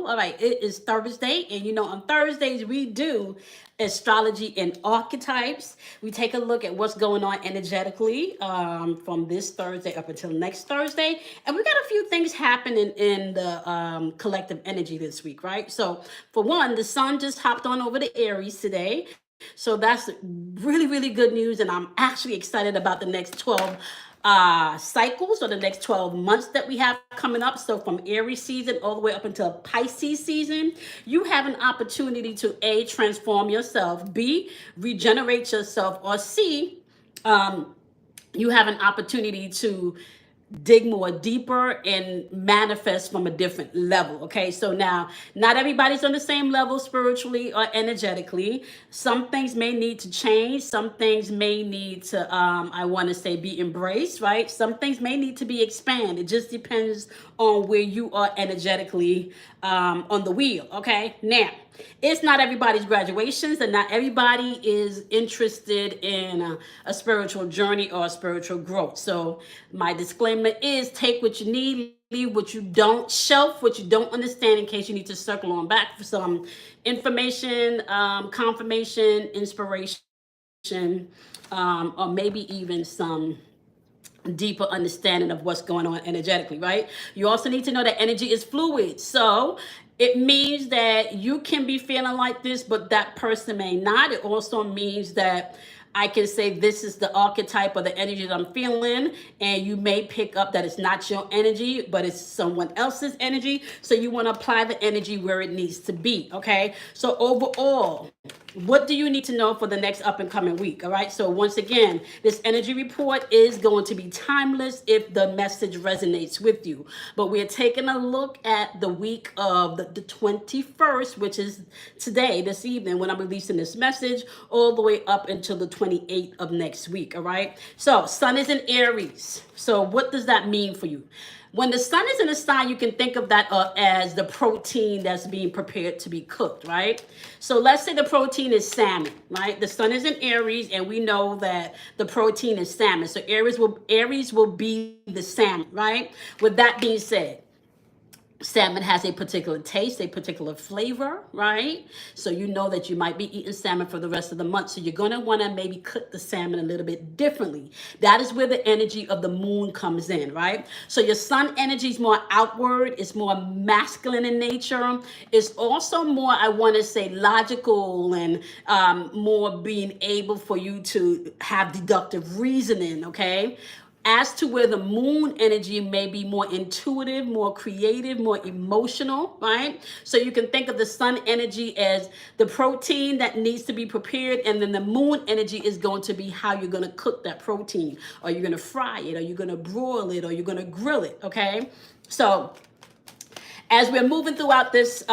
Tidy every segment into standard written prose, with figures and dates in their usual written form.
All right, it is Thursday, and you know, on Thursdays we do astrology and archetypes. We take a look at what's going on energetically from this Thursday up until next Thursday, and we got a few things happening in the collective energy this week, right? So, for one, the sun just hopped on over to Aries today. So that's really, really good news, and I'm actually excited about the next 12 cycles, or the next 12 months that we have coming up. So from Aries season all the way up until Pisces season, you have an opportunity to A, transform yourself, B, regenerate yourself, or C, you have an opportunity to dig more deeper and manifest from a different level. Okay, so now not everybody's on the same level spiritually or energetically. Some things may need to change, some things may need to I want to say be embraced, right? Some things may need to be expanded. It just depends on where you are energetically on the wheel. Okay, now it's not everybody's graduations, and not everybody is interested in a spiritual journey or a spiritual growth. So my disclaimer is, take what you need, leave what you don't, shelf what you don't understand in case you need to circle on back for some information, confirmation, inspiration, or maybe even some deeper understanding of what's going on energetically, right? You also need to know that energy is fluid. So it means that you can be feeling like this, but that person may not. It also means that I can say this is the archetype or the energy that I'm feeling, and you may pick up that it's not your energy, but it's someone else's energy. So you want to apply the energy where it needs to be, okay? So overall, what do you need to know for the next up and coming week? All right. So once again, this energy report is going to be timeless if the message resonates with you. But we're taking a look at the week of the 21st, which is today, this evening, when I'm releasing this message, all the way up until the 28th of next week. All right. So sun is in Aries. So what does that mean for you? When the sun is in a sign, you can think of that as the protein that's being prepared to be cooked, right? So let's say the protein is salmon, right? The sun is in Aries, and we know that the protein is salmon. So Aries will be the salmon, right? With that being said, salmon has a particular taste, a particular flavor, right? So you know that you might be eating salmon for the rest of the month. So you're going to want to maybe cook the salmon a little bit differently. That is where the energy of the moon comes in, right? So your sun energy is more outward. It's more masculine in nature. It's also more, I want to say, logical, and more being able for you to have deductive reasoning, okay? As to where the moon energy may be more intuitive, more creative, more emotional, right? So you can think of the sun energy as the protein that needs to be prepared, and then the moon energy is going to be how you're going to cook that protein. Are you going to fry it? Are you going to broil it? Or you're going to grill it? Okay. So as we're moving throughout this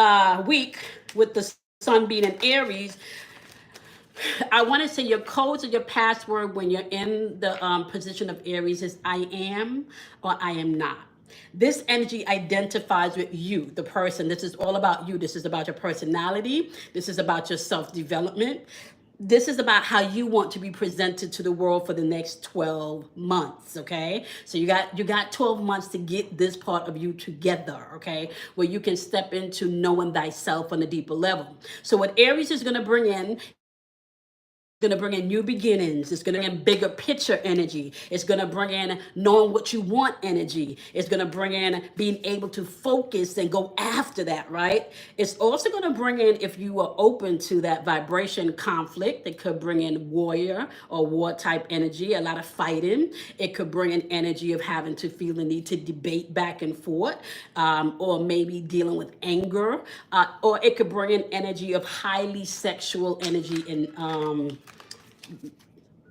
week with the sun being in Aries, I want to say your codes or your password when you're in the position of Aries is I am or I am not. This energy identifies with you, the person. This is all about you. This is about your personality. This is about your self-development. This is about how you want to be presented to the world for the next 12 months, okay? So you got 12 months to get this part of you together, okay? Where you can step into knowing thyself on a deeper level. So what Aries is going to bring in, going to bring in new beginnings. It's going to bring in bigger picture energy. It's going to bring in knowing what you want energy. It's going to bring in being able to focus and go after that, right? It's also going to bring in, if you are open to that vibration, conflict. It could bring in warrior or war type energy, a lot of fighting. It could bring in energy of having to feel the need to debate back and forth, or maybe dealing with anger, or it could bring in energy of highly sexual energy and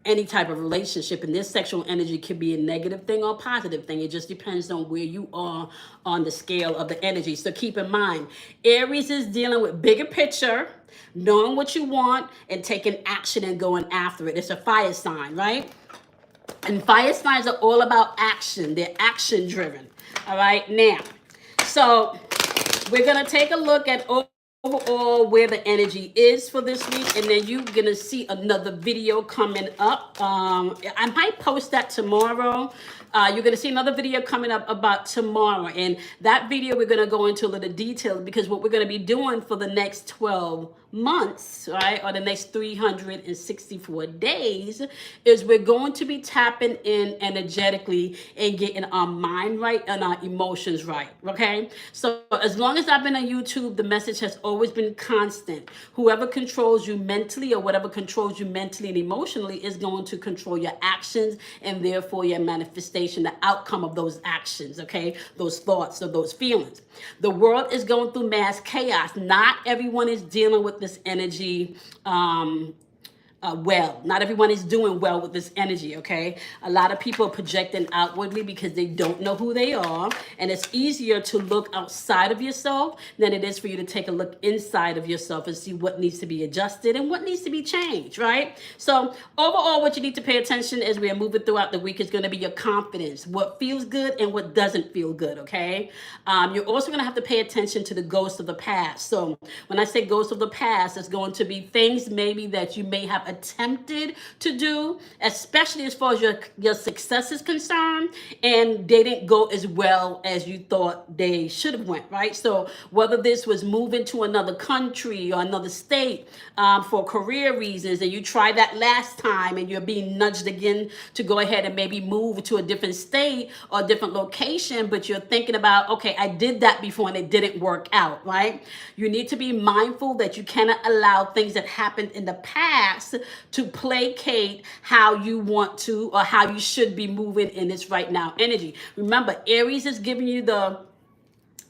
any type of relationship. And this sexual energy could be a negative thing or a positive thing. It just depends on where you are on the scale of the energy. So keep in mind, Aries is dealing with bigger picture, knowing what you want and taking action and going after it. It's a fire sign, right? And fire signs are all about action. They're action driven. All right. Now, so we're going to take a look at overall where the energy is for this week, and then you're gonna see another video coming up. I might post that tomorrow. You're gonna see another video coming up about tomorrow, and that video we're gonna go into a little detail, because what we're gonna be doing for the next 12 months, right, or the next 364 days, is we're going to be tapping in energetically and getting our mind right and our emotions right. Okay, so as long as I've been on YouTube, the message has always been constant. Whoever controls you mentally, or whatever controls you mentally and emotionally, is going to control your actions, and therefore your manifestation, the outcome of those actions, okay, those thoughts or those feelings. The world is going through mass chaos. Not everyone is dealing with this energy well. Not everyone is doing well with this energy, okay? A lot of people are projecting outwardly because they don't know who they are, and it's easier to look outside of yourself than it is for you to take a look inside of yourself and see what needs to be adjusted and what needs to be changed, right? So overall, what you need to pay attention as we are moving throughout the week is going to be your confidence, what feels good and what doesn't feel good, okay? You're also going to have to pay attention to the ghosts of the past. So when I say ghosts of the past, it's going to be things maybe that you may have attempted to do, especially as far as your success is concerned, and they didn't go as well as you thought they should have went, right? So whether this was moving to another country or another state for career reasons, and you tried that last time and you're being nudged again to go ahead and maybe move to a different state or a different location, but you're thinking about, okay, I did that before and it didn't work out, right? You need to be mindful that you cannot allow things that happened in the past to placate how you want to or how you should be moving in this right now energy. Remember, Aries is giving you the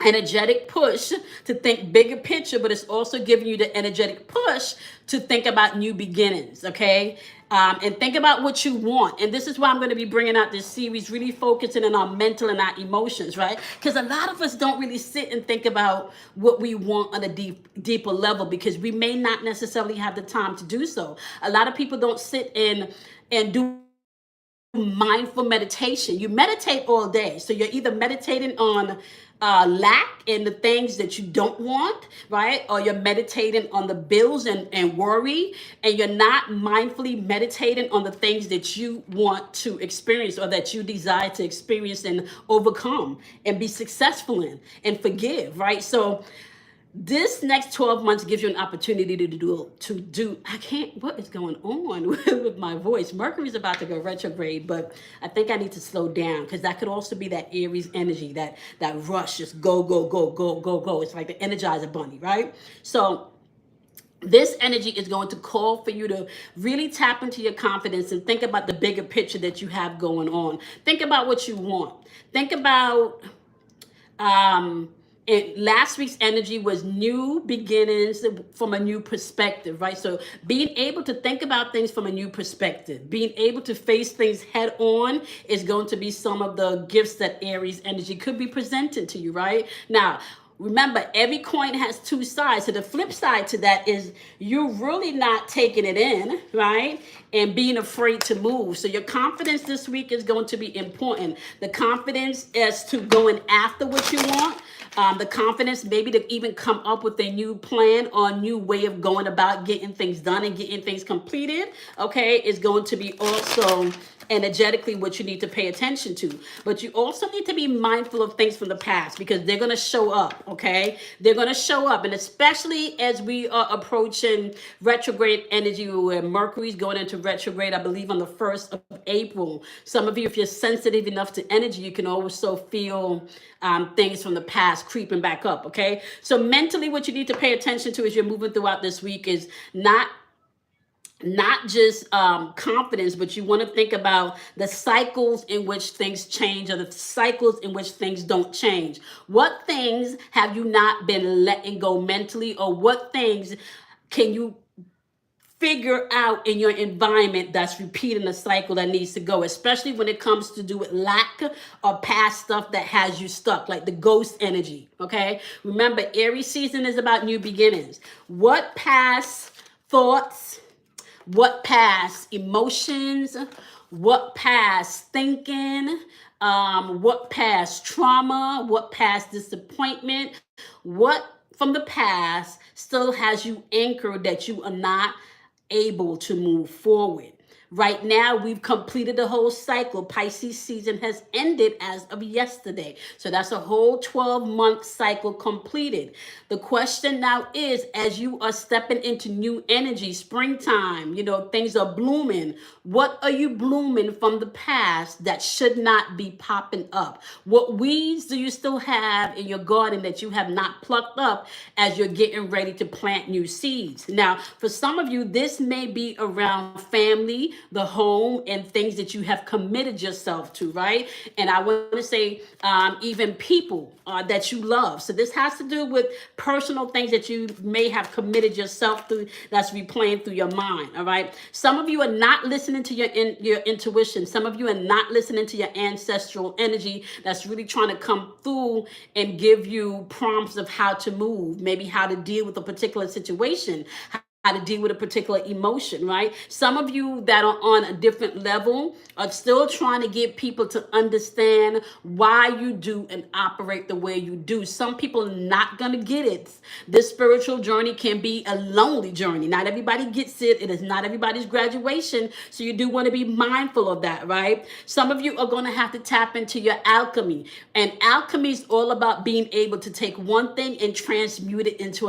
energetic push to think bigger picture, but it's also giving you the energetic push to think about new beginnings, okay? And think about what you want. And this is why I'm going to be bringing out this series, really focusing on our mental and our emotions, right? Because a lot of us don't really sit and think about what we want on a deeper level, because we may not necessarily have the time to do so. A lot of people don't sit and do mindful meditation. You meditate all day, so you're either meditating on lack and the things that you don't want, right? Or you're meditating on the bills and worry, and you're not mindfully meditating on the things that you want to experience or that you desire to experience and overcome and be successful in and forgive, right? So this next 12 months gives you an opportunity I can't, what is going on with my voice? Mercury's about to go retrograde, but I think I need to slow down, because that could also be that Aries energy, that rush, just go, go, go, go, go, go. It's like the Energizer Bunny, right? So this energy is going to call for you to really tap into your confidence and think about the bigger picture that you have going on. Think about what you want. Think about, and last week's energy was new beginnings from a new perspective, right? So being able to think about things from a new perspective, being able to face things head on is going to be some of the gifts that Aries energy could be presenting to you, right? Now, remember, every coin has two sides. So the flip side to that is you're really not taking it in, right? And being afraid to move. So your confidence this week is going to be important. The confidence as to going after what you want. The confidence maybe to even come up with a new plan or a new way of going about getting things done and getting things completed, okay, is going to be also energetically what you need to pay attention to. But you also need to be mindful of things from the past, because they're going to show up, okay? They're going to show up, and especially as we are approaching retrograde energy, where Mercury's going into retrograde, I believe on the 1st of April. Some of you, if you're sensitive enough to energy, you can also feel things from the past creeping back up, okay? So mentally, what you need to pay attention to as you're moving throughout this week is not just confidence, but you want to think about the cycles in which things change, or the cycles in which things don't change. What things have you not been letting go mentally, or what things can you figure out in your environment that's repeating a cycle that needs to go, especially when it comes to do with lack or past stuff that has you stuck, like the ghost energy, okay? Remember, Aries season is about new beginnings. What past thoughts, what past emotions, what past thinking, what past trauma, what past disappointment, what from the past still has you anchored, that you are not able to move forward. Right now, we've completed the whole cycle. Pisces season has ended as of yesterday. So that's a whole 12-month cycle completed. The question now is, as you are stepping into new energy, springtime, things are blooming. What are you blooming from the past that should not be popping up? What weeds do you still have in your garden that you have not plucked up as you're getting ready to plant new seeds? Now, for some of you, this may be around family, the home, and things that you have committed yourself to, right? And I want to say even people that you love. So this has to do with personal things that you may have committed yourself to, that's replaying through your mind, all right? Some of you are not listening to your intuition. Some of you are not listening to your ancestral energy that's really trying to come through and give you prompts of how to move, maybe how to deal with a particular situation, how to deal with a particular emotion, right? Some of you that are on a different level are still trying to get people to understand why you do and operate the way you do. Some people are not going to get it. This spiritual journey can be a lonely journey. Not everybody gets it. It is not everybody's graduation. So you do want to be mindful of that, right? Some of you are going to have to tap into your alchemy. And alchemy is all about being able to take one thing and transmute it into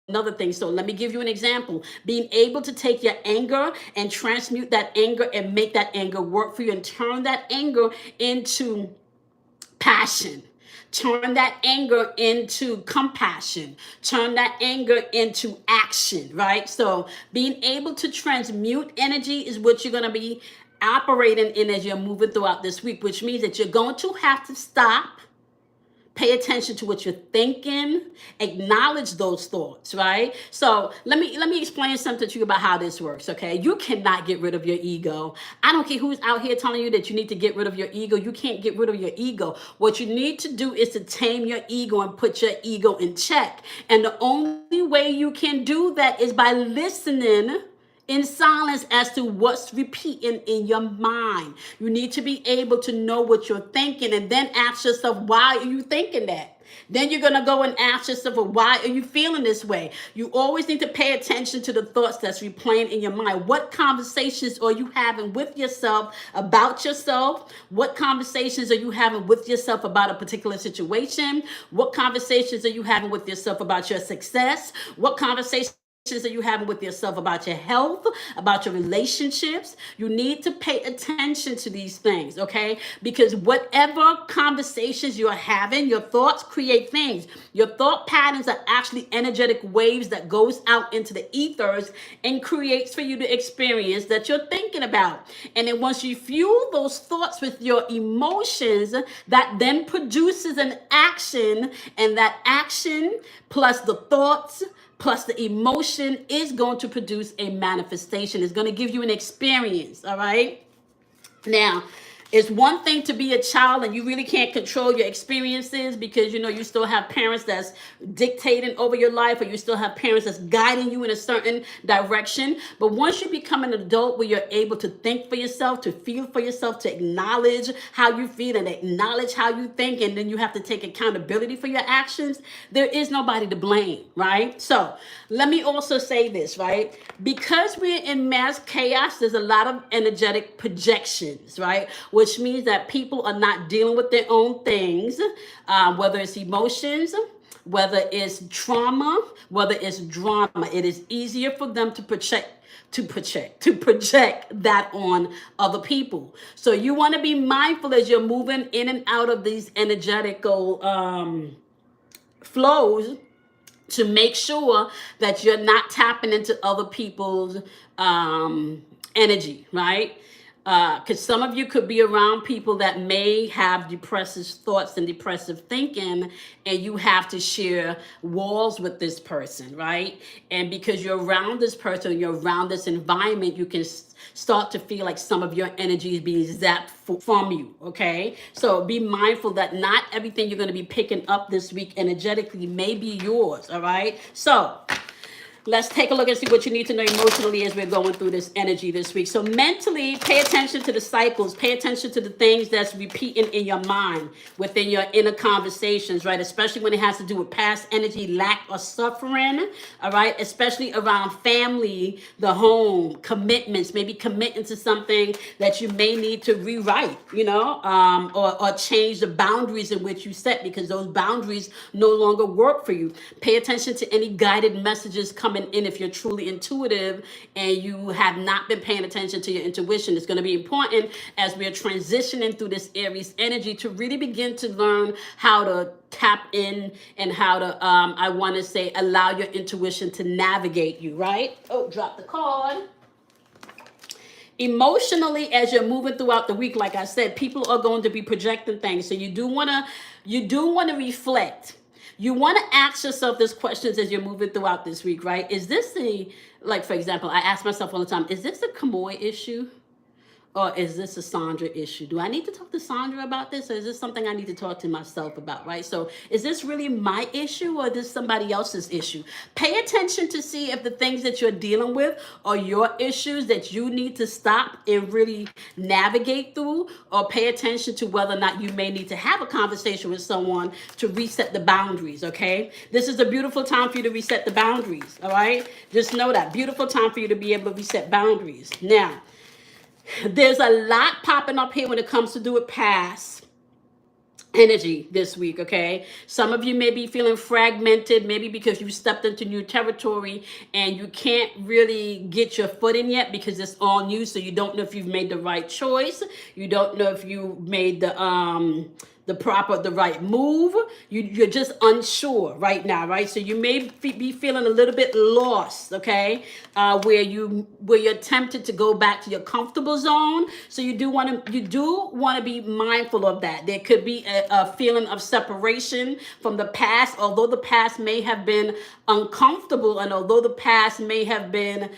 another thing. So let me give you an example. Being able to take your anger and transmute that anger and make that anger work for you and turn that anger into passion. Turn that anger into compassion. Turn that anger into action, right? So being able to transmute energy is what you're going to be operating in as you're moving throughout this week, which means that you're going to have to stop. Pay attention to what you're thinking. Acknowledge those thoughts, right? So let me explain something to you about how this works, okay? You cannot get rid of your ego. I don't care who's out here telling you that you need to get rid of your ego. You can't get rid of your ego. What you need to do is to tame your ego and put your ego in check. And the only way you can do that is by listening in silence as to what's repeating in your mind. You need to be able to know what you're thinking and then ask yourself, why are you thinking that? Then you're going to go and ask yourself, well, why are you feeling this way? You always need to pay attention to the thoughts that's replaying in your mind. What conversations are you having with yourself about yourself? What conversations are you having with yourself about a particular situation? What conversations are you having with yourself about your success? What conversations are you having with yourself about your health, about your relationships? You need to pay attention to these things, okay? Because whatever conversations you're having, your thoughts create things. Your thought patterns are actually energetic waves that goes out into the ethers and creates for you the experience that you're thinking about. And then once you fuel those thoughts with your emotions, that then produces an action, and that action plus the thoughts plus the emotion is going to produce a manifestation. It's going to give you an experience, all right? Now, it's one thing to be a child and you really can't control your experiences because, you still have parents that's dictating over your life, or you still have parents that's guiding you in a certain direction. But once you become an adult where you're able to think for yourself, to feel for yourself, to acknowledge how you feel and acknowledge how you think, and then you have to take accountability for your actions, there is nobody to blame, right? So let me also say this, right? Because we're in mass chaos, there's a lot of energetic projections, right? Which means that people are not dealing with their own things, whether it's emotions, whether it's trauma, whether it's drama. It is easier for them to project that on other people. So you want to be mindful as you're moving in and out of these energetical flows, to make sure that you're not tapping into other people's energy, right? Because some of you could be around people that may have depressive thoughts and depressive thinking, and you have to share walls with this person, right? And because you're around this person, you're around this environment, you can start to feel like some of your energy is being zapped from you, okay? So be mindful that not everything you're going to be picking up this week energetically may be yours, all right? So Let's take a look and see what you need to know emotionally as we're going through this energy this week. So mentally, pay attention to the cycles. Pay attention to the things that's repeating in your mind, within your inner conversations, right? Especially when it has to do with past energy, lack or suffering, all right? Especially around family, the home, commitments, maybe committing to something that you may need to rewrite, or change the boundaries in which you set because those boundaries no longer work for you. Pay attention to any guided messages coming in if you're truly intuitive and you have not been paying attention to your intuition. It's going to be important as we're transitioning through this Aries energy to really begin to learn how to tap in and how to, I want to say, allow your intuition to navigate you, right? Oh, drop the card. Emotionally, as you're moving throughout the week, like I said, people are going to be projecting things. So you do want to reflect. You want to ask yourself these questions as you're moving throughout this week, right? Is this for example, I ask myself all the time, is this a Kamoy issue? Or is this a Sandra issue? Do I need to talk to Sandra about this? Or is this something I need to talk to myself about, right? So is this really my issue or is this somebody else's issue? Pay attention to see if the things that you're dealing with are your issues that you need to stop and really navigate through, or pay attention to whether or not you may need to have a conversation with someone to reset the boundaries, okay? This is a beautiful time for you to reset the boundaries, all right? Just know that. Beautiful time for you to be able to reset boundaries. Now, there's a lot popping up here when it comes to do with past energy this week, okay? Some of you may be feeling fragmented, maybe because you stepped into new territory and you can't really get your foot in yet because it's all new, so you don't know if you've made the right choice. You don't know if you made the right move. You're just unsure right now, right? So you may be feeling a little bit lost, okay? Where you're tempted to go back to your comfortable zone. So you do want to be mindful of that. There could be a feeling of separation from the past, although the past may have been uncomfortable, and although the past may have been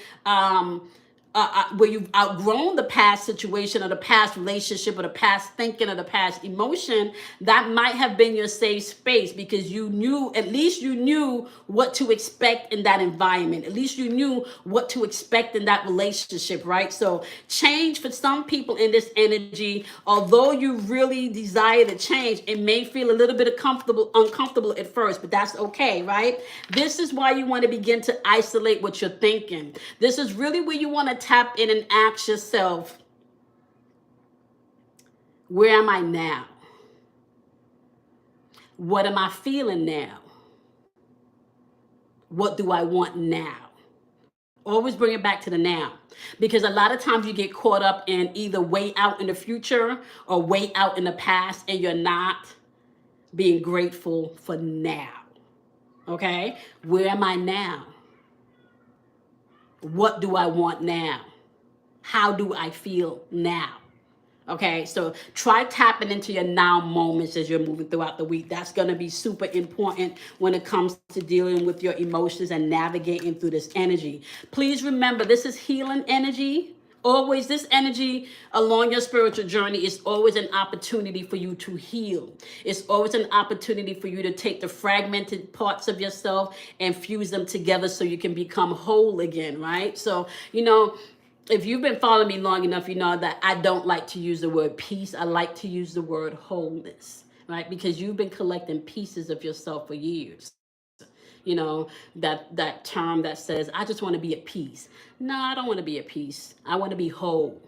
where you've outgrown the past situation or the past relationship or the past thinking or the past emotion, that might have been your safe space because at least you knew what to expect in that environment. At least you knew what to expect in that relationship, right? So change for some people in this energy, although you really desire to change, it may feel a little bit uncomfortable at first, but that's okay, right? This is why you want to begin to isolate what you're thinking. This is really where you want to tap in and ask yourself, where am I now? What am I feeling now? What do I want now? Always bring it back to the now. Because a lot of times you get caught up in either way out in the future or way out in the past, and you're not being grateful for now. Okay? Where am I now? What do I want now? How do I feel now? Okay, so try tapping into your now moments as you're moving throughout the week. That's going to be super important when it comes to dealing with your emotions and navigating through this energy. Please remember, this is healing energy. Always, this energy along your spiritual journey is always an opportunity for you to heal. It's always an opportunity for you to take the fragmented parts of yourself and fuse them together so you can become whole again, right? So, if you've been following me long enough, you know that I don't like to use the word peace. I like to use the word wholeness, right? Because you've been collecting pieces of yourself for years. That term that says, I just want to be at peace. No, I don't want to be at peace. I want to be whole.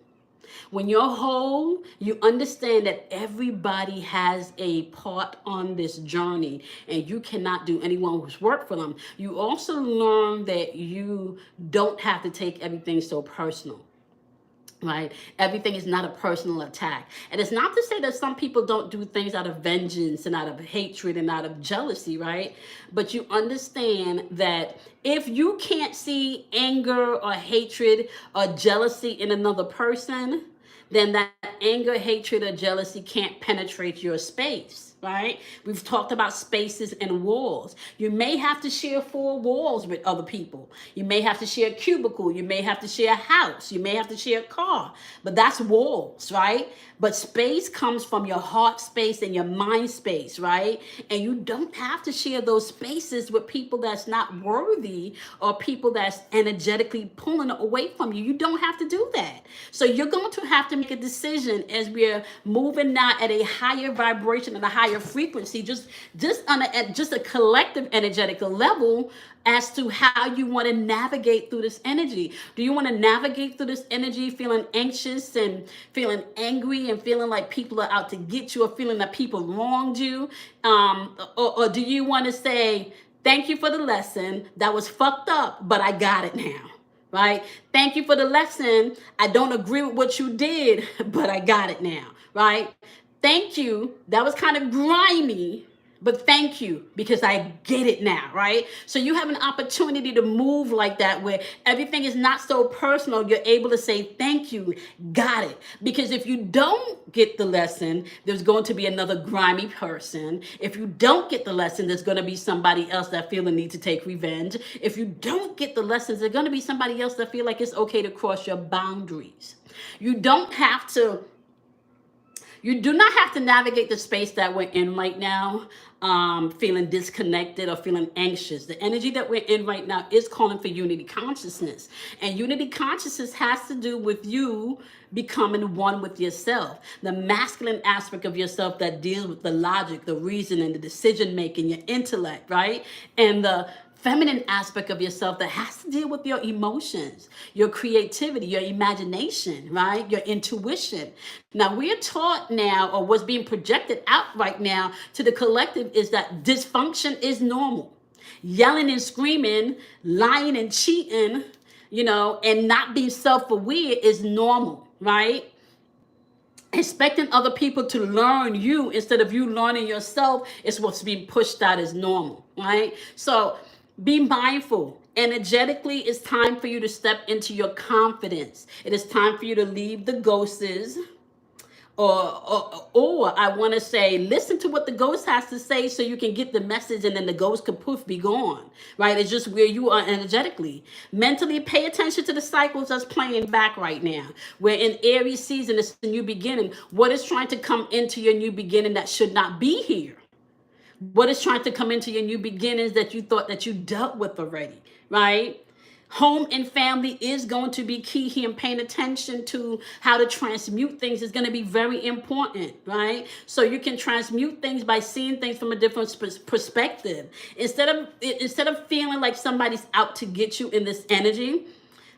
When you're whole, you understand that everybody has a part on this journey and you cannot do anyone's work for them. You also learn that you don't have to take everything so personal. Right? Everything is not a personal attack. And it's not to say that some people don't do things out of vengeance and out of hatred and out of jealousy, right? But you understand that if you can't see anger or hatred or jealousy in another person, then that anger, hatred, or jealousy can't penetrate your space. right? We've talked about spaces and walls. You may have to share 4 walls with other people. You may have to share a cubicle. You may have to share a house. You may have to share a car. But that's walls, right? But space comes from your heart space and your mind space, right? And you don't have to share those spaces with people that's not worthy or people that's energetically pulling away from you. You don't have to do that. So you're going to have to make a decision as we're moving now at a higher vibration and a higher frequency, just on just a collective energetical level, as to how you want to navigate through this energy. Do you want to navigate through this energy feeling anxious and feeling angry and feeling like people are out to get you, or feeling that people wronged you? Or do you want to say, thank you for the lesson. That was fucked up, but I got it now. Right? Thank you for the lesson. I don't agree with what you did, but I got it now. Right? Thank you. That was kind of grimy, but thank you because I get it now, right? So you have an opportunity to move like that, where everything is not so personal. You're able to say thank you, got it. Because if you don't get the lesson, there's going to be another grimy person. If you don't get the lesson, there's going to be somebody else that feel the need to take revenge. If you don't get the lessons, there's going to be somebody else that feel like it's okay to cross your boundaries. You do not have to navigate the space that we're in right now, feeling disconnected or feeling anxious. The energy that we're in right now is calling for unity consciousness. And unity consciousness has to do with you becoming one with yourself. The masculine aspect of yourself that deals with the logic, the reasoning, the decision making, your intellect, right? And the feminine aspect of yourself that has to deal with your emotions, your creativity, your imagination, right? Your intuition. Now, we're taught now, or what's being projected out right now to the collective, is that dysfunction is normal. Yelling and screaming, lying and cheating, and not being self-aware is normal, right? Expecting other people to learn you instead of you learning yourself is what's being pushed out as normal, right? So be mindful. Energetically, it's time for you to step into your confidence. It is time for you to leave the ghosts, or I want to say, listen to what the ghost has to say so you can get the message, and then the ghost can poof, be gone, right? It's just where you are energetically. Mentally, pay attention to the cycles that's playing back right now. We're in Aries season, it's the new beginning. What is trying to come into your new beginning that should not be here? What is trying to come into your new beginnings that you thought that you dealt with already, right? Home and family is going to be key here, and paying attention to how to transmute things is going to be very important, right? So you can transmute things by seeing things from a different perspective. Instead of feeling like somebody's out to get you in this energy,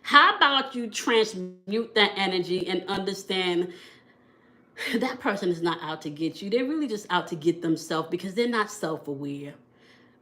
how about you transmute that energy and understand that person is not out to get you. They're really just out to get themselves, because they're not self-aware.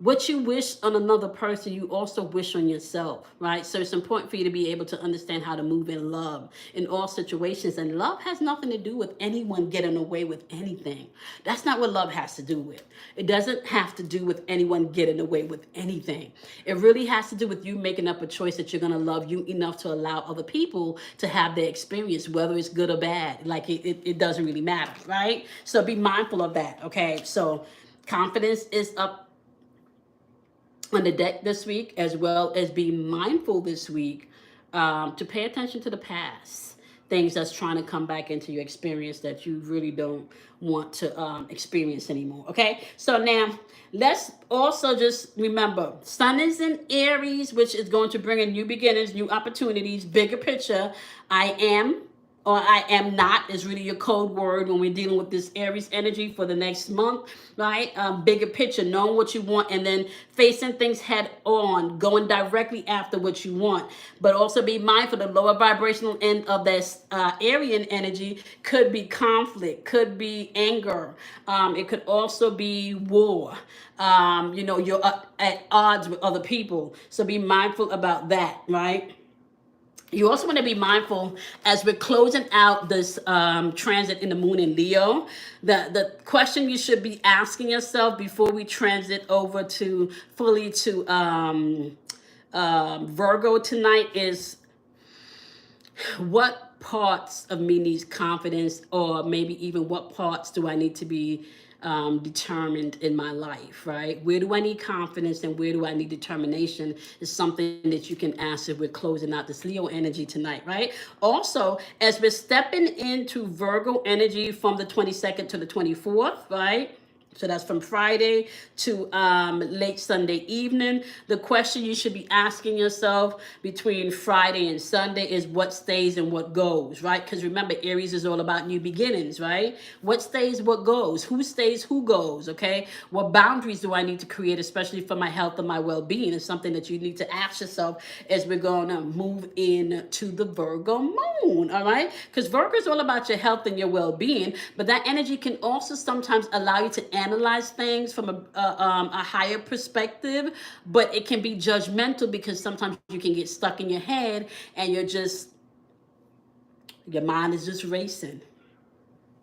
What you wish on another person, you also wish on yourself, right? So it's important for you to be able to understand how to move in love in all situations. And love has nothing to do with anyone getting away with anything. That's not what love has to do with. It doesn't have to do with anyone getting away with anything. It really has to do with you making up a choice that you're going to love you enough to allow other people to have their experience, whether it's good or bad. Like it doesn't really matter, right? So be mindful of that, okay? So confidence is up on the deck this week, as well as be mindful this week to pay attention to the past, things that's trying to come back into your experience that you really don't want to experience anymore. Okay, so now let's also just remember, Sun is in Aries, which is going to bring in new beginnings, new opportunities, bigger picture. I am, or I am not, is really your code word when we're dealing with this Aries energy for the next month, right? Bigger picture, knowing what you want, and then facing things head on, going directly after what you want. But also be mindful, the lower vibrational end of this Aryan energy could be conflict, could be anger. It could also be war. You're at odds with other people. So be mindful about that, right? You also want to be mindful as we're closing out this transit in the moon in Leo. The question you should be asking yourself before we transit over to fully to Virgo tonight is, what parts of me needs confidence, or maybe even what parts do I need to be determined in my life, right? Where do I need confidence and where do I need determination is something that you can ask if we're closing out this Leo energy tonight, right? Also, as we're stepping into Virgo energy from the 22nd to the 24th, right? So that's from Friday to late Sunday evening. The question you should be asking yourself between Friday and Sunday is what stays and what goes, right? Because remember, Aries is all about new beginnings, right? What stays, what goes? Who stays, who goes, okay? What boundaries do I need to create, especially for my health and my well-being? Is something that you need to ask yourself as we're going to move into the Virgo moon, all right? Because Virgo is all about your health and your well-being, but that energy can also sometimes allow you to analyze things from a higher perspective, but it can be judgmental because sometimes you can get stuck in your head and your mind is just racing,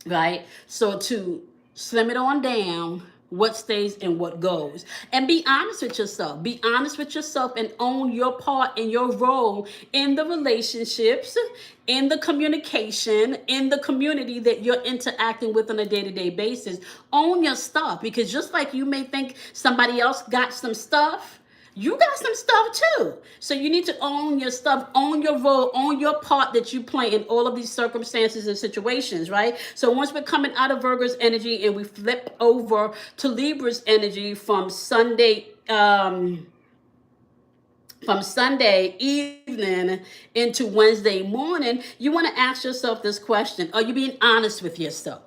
right? So to slim it on down, what stays and what goes. And be honest with yourself. Be honest with yourself and own your part and your role in the relationships, in the communication, in the community that you're interacting with on a day-to-day basis. Own your stuff, because just like you may think somebody else got some stuff, you got some stuff too. So you need to own your stuff, own your role, own your part that you play in all of these circumstances and situations, right? So once we're coming out of Virgo's energy and we flip over to Libra's energy from Sunday evening into Wednesday morning, you want to ask yourself this question. Are you being honest with yourself?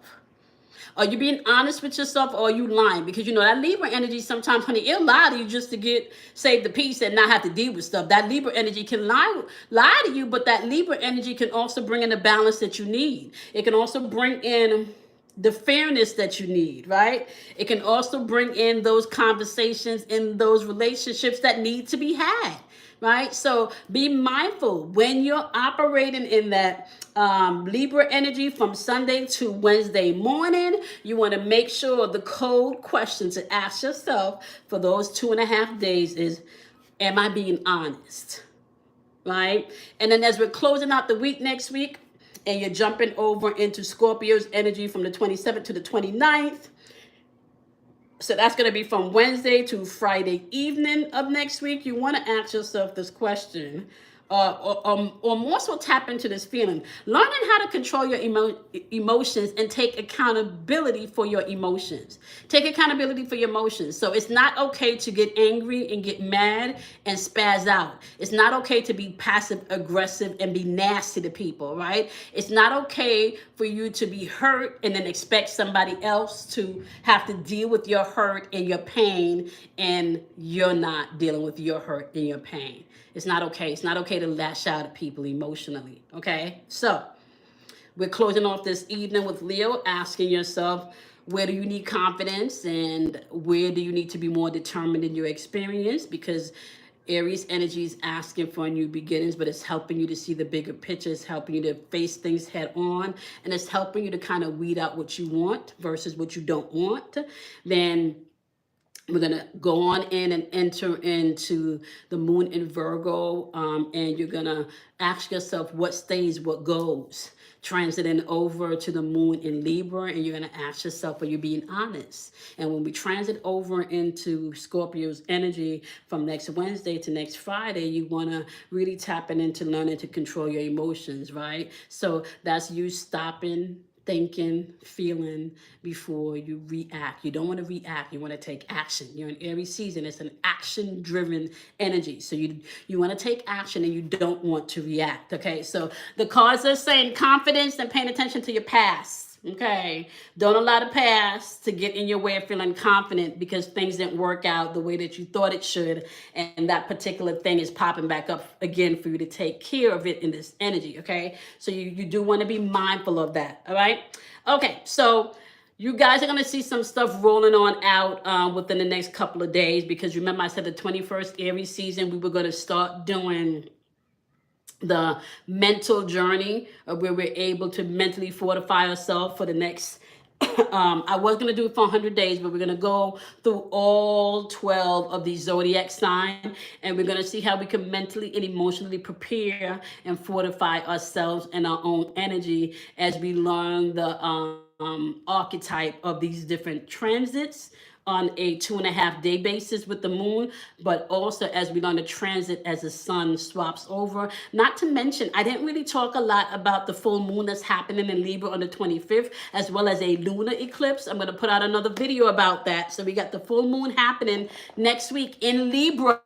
Are you being honest with yourself, or are you lying? Because you know that Libra energy sometimes, honey, it'll lie to you just to get save the peace and not have to deal with stuff. That Libra energy can lie to you, but that Libra energy can also bring in the balance that you need. It can also bring in the fairness that you need, right? It can also bring in those conversations in those relationships that need to be had, right? So be mindful when you're operating in that Libra energy from Sunday to Wednesday morning. You want to make sure the code question to ask yourself for those 2.5 days is, am I being honest? Right? And then as we're closing out the week next week, and you're jumping over into Scorpio's energy from the 27th to the 29th. So that's going to be from Wednesday to Friday evening of next week. You want to ask yourself this question, or more so tap into this feeling. Learning how to control your emotions and take accountability for your emotions. Take accountability for your emotions. So it's not okay to get angry and get mad and spaz out. It's not okay to be passive aggressive and be nasty to people, right? It's not okay for you to be hurt and then expect somebody else to have to deal with your hurt and your pain, and you're not dealing with your hurt and your pain. It's not okay. It's not okay to lash out at people emotionally, okay? So we're closing off this evening with Leo, asking yourself, where do you need confidence and where do you need to be more determined in your experience? Because Aries energy is asking for new beginnings, but it's helping you to see the bigger picture. It's helping you to face things head on, and it's helping you to kind of weed out what you want versus what you don't want. Then we're going to go on in and enter into the moon in Virgo, and you're going to ask yourself what stays, what goes. Transiting over to the moon in Libra, and you're going to ask yourself, are you being honest? And when we transit over into Scorpio's energy from next Wednesday to next Friday, you want to really tap into learning to control your emotions, right? So that's you stopping, thinking, feeling before you react. You don't want to react. You want to take action. You're in Aries season. It's an action-driven energy. So you want to take action and you don't want to react. Okay. So the cards are saying confidence and paying attention to your past. Okay. Don't allow the past to get in your way of feeling confident because things didn't work out the way that you thought it should. And that particular thing is popping back up again for you to take care of it in this energy. Okay. So you do want to be mindful of that. All right. Okay. So you guys are going to see some stuff rolling on out within the next couple of days, because remember I said the 21st Aries season, we were going to start doing the mental journey where we're able to mentally fortify ourselves for the next I was going to do it for 100 days, but we're going to go through all 12 of these zodiac signs, and we're going to see how we can mentally and emotionally prepare and fortify ourselves and our own energy as we learn the archetype of these different transits on a 2.5 day basis with the moon, but also as we learn to transit as the sun swaps over. Not to mention, I didn't really talk a lot about the full moon that's happening in Libra on the 25th, as well as a lunar eclipse. I'm going to put out another video about that. So we got the full moon happening next week in Libra.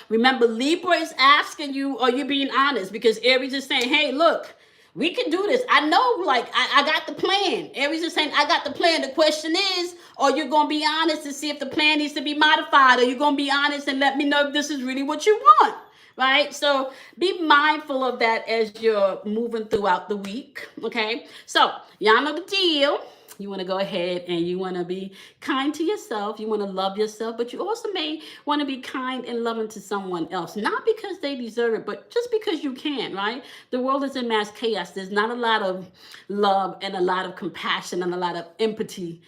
Remember, Libra is asking you, are you being honest? Because Aries is saying, hey, look, we can do this. I know, like, I got the plan. Aries is saying, I got the plan. The question is, are you going to be honest and see if the plan needs to be modified? Are you going to be honest and let me know if this is really what you want? Right? So be mindful of that as you're moving throughout the week. Okay? So, y'all know the deal. You want to go ahead and you want to be kind to yourself. You want to love yourself, but you also may want to be kind and loving to someone else. Not because they deserve it, but just because you can, right? The world is in mass chaos. There's not a lot of love and a lot of compassion and a lot of empathy.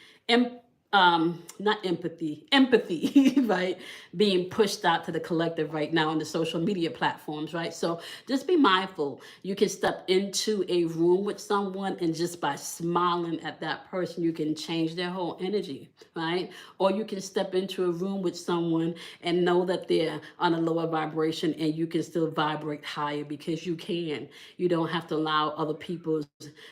Not empathy, right, being pushed out to the collective right now on the social media platforms, right? So just be mindful. You can step into a room with someone and just by smiling at that person, you can change their whole energy, right? Or you can step into a room with someone and know that they're on a lower vibration and you can still vibrate higher because you can. You don't have to allow other people's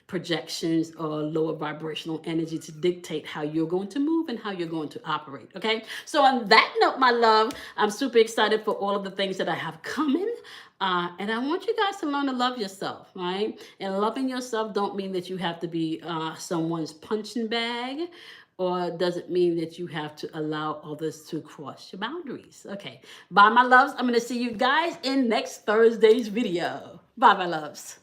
projections or lower vibrational energy to dictate how you're going to move and how you're going to operate. Okay. So on that note, my love, I'm super excited for all of the things that I have coming. And I want you guys to learn to love yourself, right? And loving yourself don't mean that you have to be someone's punching bag, or does it mean that you have to allow others to cross your boundaries? Okay. Bye, my loves. I'm going to see you guys in next Thursday's video. Bye, my loves.